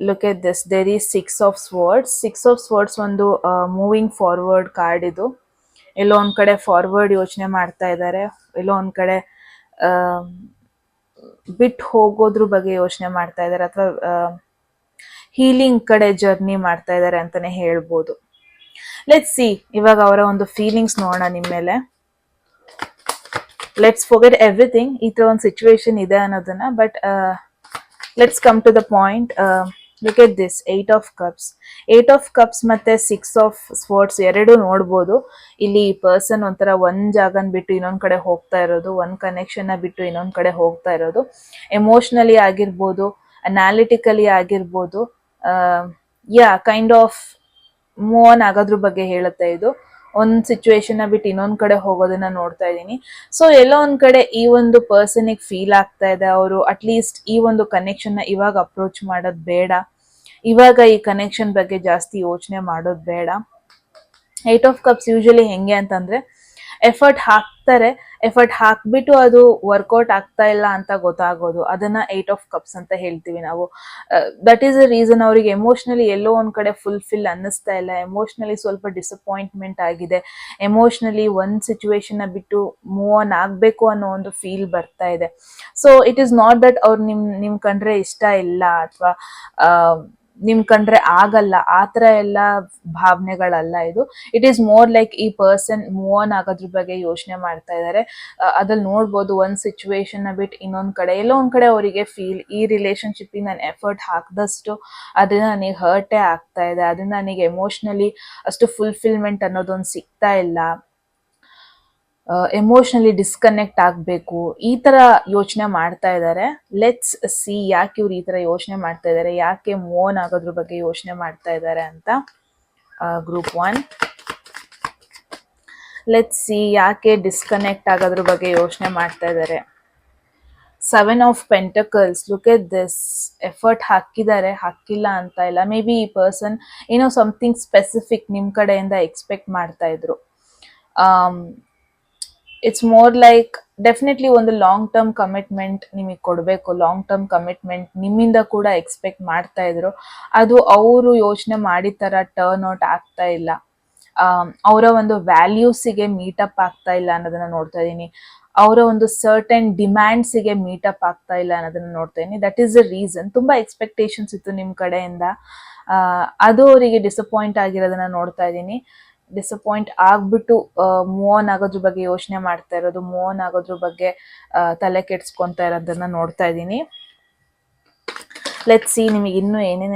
Look at this, there is 6 of Swords. 6 of Swords ಒಂದು moving forward card ಇದು. ಎಲ್ಲೋ ಒಂದ್ ಕಡೆ ಫಾರ್ವರ್ಡ್ ಯೋಚನೆ ಮಾಡ್ತಾ ಇದ್ದಾರೆ, ಎಲ್ಲೋ ಒಂದ್ ಕಡೆ ಬಿಟ್ಟು ಹೋಗೋದ್ರ ಬಗ್ಗೆ ಯೋಚನೆ ಮಾಡ್ತಾ ಇದ್ದಾರೆ, ಅಥವಾ ಹೀಲಿಂಗ್ ಕಡೆ ಜರ್ನಿ ಮಾಡ್ತಾ ಇದ್ದಾರೆ ಅಂತಾನೆ ಹೇಳ್ಬೋದು. ಲೆಟ್ಸ್ ಸಿ ಇವಾಗ ಅವರ ಒಂದು ಫೀಲಿಂಗ್ಸ್ ನೋಡೋಣ ನಿಮ್ಮ ಮೇಲೆ. ಲೆಟ್ಸ್ ಫೋರ್ಗೆಟ್ ಎವ್ರಿಥಿಂಗ್, ಈ ತರ ಒಂದು ಸಿಚುವೇಶನ್ ಇದೆ ಅನ್ನೋದನ್ನ. But let's come to the point. Look at this, 8 of Cups. 8 of Cups ಮತ್ತೆ 6 of Swords ಎರಡು ನೋಡ್ಬೋದು. ಇಲ್ಲಿ ಪರ್ಸನ್ ಒಂಥರ ಒಂದ್ ಜಾಗನ್ ಬಿಟ್ಟು ಇನ್ನೊಂದ್ ಕಡೆ ಹೋಗ್ತಾ ಇರೋದು, ಒಂದ್ ಕನೆಕ್ಷನ್ ಬಿಟ್ಟು ಇನ್ನೊಂದ್ ಕಡೆ ಹೋಗ್ತಾ ಇರೋದು. ಎಮೋಷನಲಿ ಆಗಿರ್ಬೋದು, ಅನಾಲಿಟಿಕಲಿ ಆಗಿರ್ಬೋದು, ಕೈಂಡ್ ಆಫ್ ಮೂವ್ ಆನ್ ಆಗೋದ್ರ ಬಗ್ಗೆ ಹೇಳುತ್ತೆ ಇದು. ಒಂದ್ ಸಿಚುವೇಶನ್ ಬಿಟ್ಟು ಇನ್ನೊಂದ್ ಕಡೆ ಹೋಗೋದನ್ನ ನೋಡ್ತಾ ಇದ್ದೀನಿ. ಸೊ ಎಲ್ಲೋ ಒಂದ್ ಕಡೆ ಈ ಒಂದು ಪರ್ಸನ್ಗೆ ಫೀಲ್ ಆಗ್ತಾ ಇದೆ, ಅವರು ಅಟ್ಲೀಸ್ಟ್ ಈ ಒಂದು ಕನೆಕ್ಷನ್ ಇವಾಗ ಅಪ್ರೋಚ್ ಮಾಡೋದ್ ಬೇಡ, ಇವಾಗ ಈ ಕನೆಕ್ಷನ್ ಬಗ್ಗೆ ಜಾಸ್ತಿ ಯೋಚನೆ ಮಾಡೋದ್ ಬೇಡ. 8 of Cups ಯೂಶಲಿ ಹೆಂಗೆ ಅಂತಂದ್ರೆ, ಎಫರ್ಟ್ ಹಾಕ್ತಾರೆ, ಎಫರ್ಟ್ ಹಾಕ್ಬಿಟ್ಟು ಅದು ವರ್ಕೌಟ್ ಆಗ್ತಾ ಇಲ್ಲ ಅಂತ ಗೊತ್ತಾಗೋದು, ಅದನ್ನ 8 of Cups ಅಂತ ಹೇಳ್ತೀವಿ ನಾವು. ದಟ್ ಈಸ್ ದ ರೀಸನ್ ಅವ್ರಿಗೆ ಎಮೋಷನಲಿ ಎಲ್ಲೋ ಒಂದ್ ಕಡೆ ಫುಲ್ಫಿಲ್ ಅನ್ನಿಸ್ತಾ ಇಲ್ಲ, ಎಮೋಷನಲಿ ಸ್ವಲ್ಪ ಡಿಸಪಾಯಿಂಟ್ಮೆಂಟ್ ಆಗಿದೆ, ಎಮೋಷನಲಿ ಒಂದ್ ಸಿಚುವೇಶನ್ ಬಿಟ್ಟು ಮೂವ್ ಆನ್ ಆಗ್ಬೇಕು ಅನ್ನೋ ಒಂದು ಫೀಲ್ ಬರ್ತಾ ಇದೆ. So it is not that ಅವ್ರು ನಿಮ್ ಕಂಡ್ರೆ ಇಷ್ಟ ಇಲ್ಲ ಅಥವಾ ನಿಮ್ ಕಂಡ್ರೆ ಆಗಲ್ಲ, ಆತರ ಎಲ್ಲ ಭಾವನೆಗಳಲ್ಲ ಇದು. ಇಟ್ ಈಸ್ ಮೋರ್ ಲೈಕ್ ಈ ಪರ್ಸನ್ ಮೂವ್ ಆನ್ ಆಗೋದ್ರ ಬಗ್ಗೆ ಯೋಚನೆ ಮಾಡ್ತಾ ಇದ್ದಾರೆ. ಅದ್ರಲ್ಲಿ ನೋಡ್ಬೋದು, ಒಂದ್ ಸಿಚುವೇಶನ್ ಬಿಟ್ಟು ಇನ್ನೊಂದ್ ಕಡೆ ಎಲ್ಲೋ ಒಂದ್ ಕಡೆ ಅವರಿಗೆ ಫೀಲ್, ಈ ರಿಲೇಶನ್ಶಿಪ್ ನಾನು ಎಫರ್ಟ್ ಹಾಕದಷ್ಟು ಅದನ್ನ ನನಗೆ ಹರ್ಟೇ ಆಗ್ತಾ ಇದೆ, ಅದನ್ನ ನನಗೆ ಎಮೋಷನಲಿ ಅಷ್ಟು ಫುಲ್ಫಿಲ್ಮೆಂಟ್ ಅನ್ನೋದೊಂದು ಸಿಗ್ತಾ ಇಲ್ಲ, ಎಮೋಷನಲಿ ಡಿಸ್ಕನೆಕ್ಟ್ ಆಗಬೇಕು, ಈ ತರ ಯೋಚನೆ ಮಾಡ್ತಾ ಇದ್ದಾರೆ. ಲೆಟ್ಸ್ ಸಿ ಯಾಕೆ ಇವ್ರು ಈ ತರ ಯೋಚನೆ ಮಾಡ್ತಾ ಇದ್ದಾರೆ, ಯಾಕೆ ಮೂವ್ ಆನ್ ಆಗೋದ್ರ ಬಗ್ಗೆ ಯೋಚನೆ ಮಾಡ್ತಾ ಇದ್ದಾರೆ ಅಂತ. ಗ್ರೂಪ್ 1, ಲೆಟ್ಸ್ ಸಿ ಯಾಕೆ ಡಿಸ್ಕನೆಕ್ಟ್ ಆಗೋದ್ರ ಬಗ್ಗೆ ಯೋಚನೆ ಮಾಡ್ತಾ ಇದ್ದಾರೆ. 7 of Pentacles. Look at this, effort ಹಾಕಿದ್ದಾರೆ, ಹಾಕಿಲ್ಲ ಅಂತ ಇಲ್ಲ. ಮೇ ಬಿ ಈ ಪರ್ಸನ್ ಏನೋ ಸಮಥಿಂಗ್ ಸ್ಪೆಸಿಫಿಕ್ ನಿಮ್ ಕಡೆಯಿಂದ ಎಕ್ಸ್ಪೆಕ್ಟ್ ಮಾಡ್ತಾ ಇದ್ರು. ಇಟ್ಸ್ ಮೋರ್ ಲೈಕ್ ಡೆಫಿನೆಟ್ಲಿ ಒಂದು ಲಾಂಗ್ ಟರ್ಮ್ ಕಮಿಟ್ಮೆಂಟ್ ನಿಮಗೆ ಕೊಡಬೇಕು, ಲಾಂಗ್ ಟರ್ಮ್ ಕಮಿಟ್ಮೆಂಟ್ ನಿಮ್ಮಿಂದ ಕೂಡ ಎಕ್ಸ್ಪೆಕ್ಟ್ ಮಾಡ್ತಾ ಇದ್ರು. ಅದು ಅವರು ಯೋಚನೆ ಮಾಡಿದ ತರ ಟರ್ನ್ ಔಟ್ ಆಗ್ತಾ ಇಲ್ಲ, ಅವರ ಒಂದು ವ್ಯಾಲ್ಯೂಸಿಗೆ ಮೀಟಪ್ ಆಗ್ತಾ ಇಲ್ಲ ಅನ್ನೋದನ್ನ ನೋಡ್ತಾ ಇದ್ದೀನಿ, ಅವರ ಒಂದು ಸರ್ಟನ್ ಡಿಮ್ಯಾಂಡ್ಸಿಗೆ ಮೀಟಪ್ ಆಗ್ತಾ ಇಲ್ಲ ಅನ್ನೋದನ್ನ ನೋಡ್ತಾ ಇದ್ದೀನಿ. That is the reason. ತುಂಬಾ ಎಕ್ಸ್ಪೆಕ್ಟೇಷನ್ಸ್ ಇತ್ತು ನಿಮ್ ಕಡೆಯಿಂದ, ಅದು ಅವರಿಗೆ ಡಿಸಪಾಯಿಂಟ್ ಆಗಿರೋದನ್ನ ನೋಡ್ತಾ ಇದ್ದೀನಿ. ಡಿಸಪಾಯಿಂಟ್ ಆಗ್ಬಿಟ್ಟು ಮೂವ್ ಆನ್ ಆಗೋದ್ರ ಬಗ್ಗೆ ಯೋಚನೆ ಮಾಡ್ತಾ ಇರೋದು, ಮೂವ್ ಆನ್ ಆಗೋದ್ರ ಬಗ್ಗೆ ತಲೆ ಕೆಡ್ಸ್ಕೊಂತಾ ಇರೋದನ್ನ ನೋಡ್ತಾ ಇದ್ದೀನಿ. ಲೆಟ್ಸ್ ಸಿ ನಿಮಗೆ ಇನ್ನೂ ಏನೇನು